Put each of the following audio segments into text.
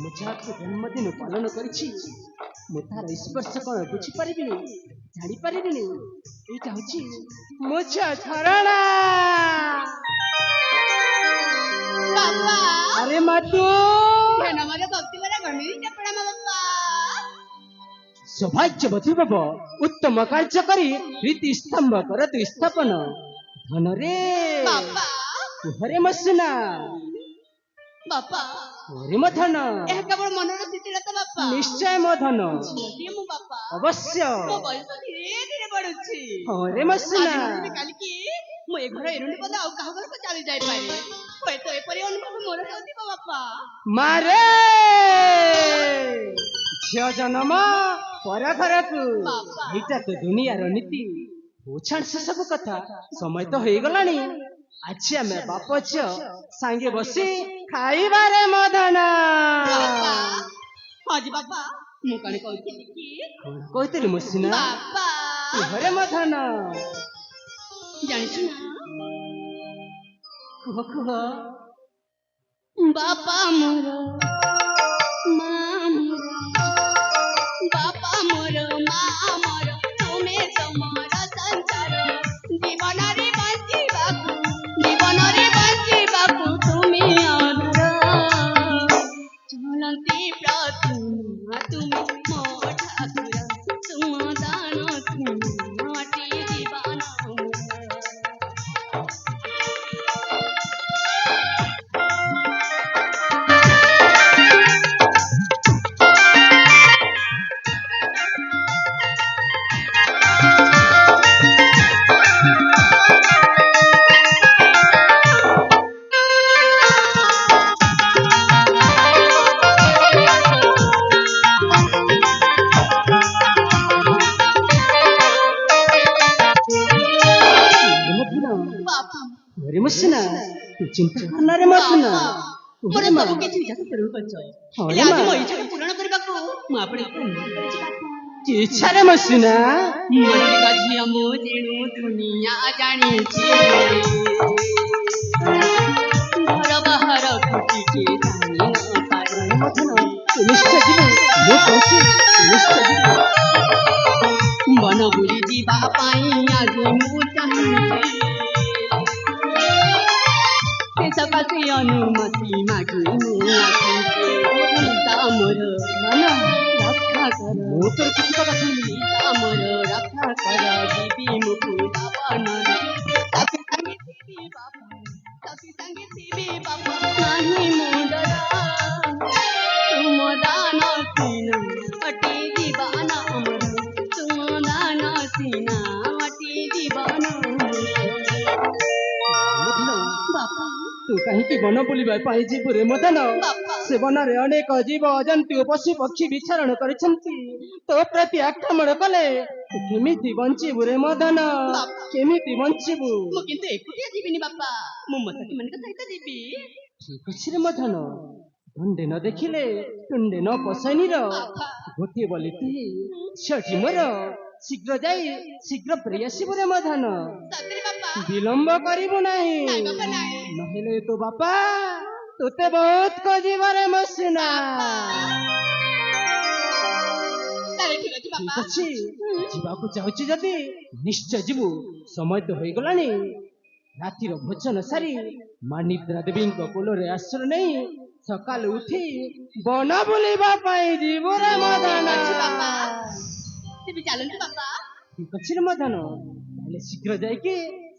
ମୁଁ ଯାହାକୁ ଜନ୍ମଦିନ ପାଳନ କରିଛି ମୁଁ ତାର ସ୍ପର୍ଶ କଣ ବୁଝିପାରିବିନି, ଜାଣିପାରିବିନି। ଏଇଟା ହଉଛି ମୋ ଝରଣା। ବାପା ଆରେ ମାଟୁ ନମର ଭକ୍ତି ବରା ଗଣିତ ପ୍ରଣାମ ବାପା। ସୌଭାଗ୍ୟବତୀ ବାବ ଉତ୍ତମ କାର୍ଯ୍ୟ କରି ପ୍ରୀତି ସ୍ତମ୍ଭ କର ତୁ ସ୍ଥାପନ। ଧନରେ ବାପା କୁହରେ ମୋ ସୁନା। ବାପା ଓରେ ମୋ ଧନ। ଏହା କେବଳ ମନର ଶିଥିଳତା ବାପା। ନିଶ୍ଚୟ ମୋ ଧନ। ଝିଅଟିଏ ମୁଁ ବାପା। ଅବଶ୍ୟ। ମୋ ବୟସ ଧୀରେ ଧୀରେ ବଢୁଛି। ଓରେ ମୋ ସୁନା। କାଲିକି ମୁଁ ଏ ଘର ଏରୁଣ୍ଡି ପଦ ଆଉ କାହା ଘରକୁ ଚାଲି ଯାଇପାରେ। ହୁଏତ ଏପରି ଅନୁଭବ ମୋର ହେଉଥିବ ବାପା। ମାରେ ଝିଅ ଜନ୍ମ ପର ଘରକୁ, ଏଇଟା ତ ଦୁନିଆର ନୀତି। ଛାଡ଼ ସେ ସବୁ କଥା, ସମୟ ତ ହେଇଗଲାଣି। ଆଜି ଆମେ ବାପ ଝିଅ ସାଙ୍ଗେ ବସି ଖାଇବାରେ ମଦନ। ଆଜି ବାପା ମୁଁ କଣ କହୁଥିଲି କି? କହିଥିଲି ମୋ ସିନା ବାପା ଘରେ ମଦନ। ଜାଣିଛୁ ନା କୁହ କୁହ। ବାପା ମୋର ମା ମୋର, ବାପା ମୋର ମା ମୋର, ତୁମେ ତମର ସଂସାର। ଜୀବନରେ ବଞ୍ଚିବାକୁ ତୁମେ ଆଧାର। ଚଳନ୍ତି ପ୍ରତିମା ତୁମେ ମୋ ଠାକୁର, ତୁମ ଦାନ ମାଟି ଜୀବନ। ଚିନ୍ତା କରନାରେ ମାସୁନା। ମୋର ସବୁ କିଛି ଇଚ୍ଛା ପୂରଣ କରିଛ। ହେଲେ ଆଜି ମୋ ଇଚ୍ଛାକୁ ପୂରଣ କରିବାକୁ ମୁଁ ଆପଣଙ୍କୁ ଅନୁରୋଧ କରିଛି ବାପା। କି ଇଚ୍ଛାରେ ମାସୁନା? ମଲ୍ଲିକ ଝିଅ ମୁଁ ତେଣୁ ଦୁନିଆ ଜାଣିଛି। ଘର ବାହାରକୁ ଟିକେ ଜାଣି ନ ପାରେ। ନିଶ୍ଚୟ ଯିବୁ, ମୁଁ କହୁଛି ନିଶ୍ଚୟ ଯିବୁ। ବନ ବୁଲି ଯିବା ପାଇଁ ଆଜି ମୁଁ ଚାହୁଁଛି। ସକାଶେ ଅନୁମତି ମାଗି ମୁଁ ଆସିଛି। ମୋର ରକ୍ଷା କର, ମୁଁ ତୋର କିଛି କଥା ଶୁଣିଲି। ମୋର ରକ୍ଷା କର, ଯିବି ମୁଁ ପୂଜା ବନରେ। ସାଙ୍ଗେ ଥିବି ବାପା, ସାଙ୍ଗେ ଥିବି ବାପା, ନାହିଁ ମୁଁ ଡର। ତୁମ ଦାନ ସିନା ଅଟି ଜୀବନ ମୋର, ତୁମ ଦାନ ସିନା ଅଟି ଜୀବନ। ବାପା ତୁ କାହିଁକି ବନ ବୁଲିବା ପାଇଁ ଯିବୁ ରେ ମଦନ? ସେ ବନରେ ଅନେକ ଜୀବ ଜନ୍ତୁ ପଶୁ ପକ୍ଷୀ ବିଚରଣ କରିଛନ୍ତି। ତୋ ପ୍ରତି ଆକ୍ରମଣ କଲେ ତୁ କେମିତି ବଞ୍ଚିବୁ ରେ ମଦନ? କେମିତି ବଞ୍ଚିବୁ? ମୁଁ କିନ୍ତୁ ଏକୁଟିଆ ଯିବିନି ବାପା, ମୁଁ ମୋ ସାଥୀମାନଙ୍କ ସହିତ ଯିବି। ଠିକ ଅଛି ରେ ମଦନ। ତୁଣ୍ଡେ ନ ଦେଖିଲେ ତୁଣ୍ଡେ ନ ପଶନିର। ଗୋଟିଏ ବୋଲି ତୁହି ଝିଅଟି ମୋର, ଶୀଘ୍ର ଯାଇ ଶୀଘ୍ର ଫେରି ଆସିବୁ ରେ ମଦନ। ବିଳମ୍ବ କରିବୁ ନାହିଁ, ନହେଲେ ତୋ ବାପା ତୋତେ ବହୁତ ଖୋଜିବାରେ ମସିନା। ଠିକ ଅଛି, ଯିବାକୁ ଚାହୁଁଛି ଯଦି ନିଶ୍ଚୟ ଯିବୁ। ସମୟ ତ ହେଇଗଲାଣି। ରାତିର ଭୋଜନ ସାରି ମା ନିଦ୍ରା ଦେବୀଙ୍କ କୋଳରେ ଆଶ୍ରୟ ନେଇ ସକାଳୁ ଉଠି ବନ ବୁଲିବା ପାଇଁ ଯିବୁ ରେ ମଦନ। ଚାଲନ୍ତୁ ବାପା। ଠିକ ଅଛି ରେ ମଦନ, ତାହେଲେ ଶୀଘ୍ର ଯାଇକି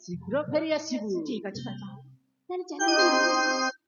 ଶୀଘ୍ର ଫେରି ଆସିବୁ। ଠିକ ଅଛି ବାପା, ତାହେଲେ ଚାଲନ୍ତୁ।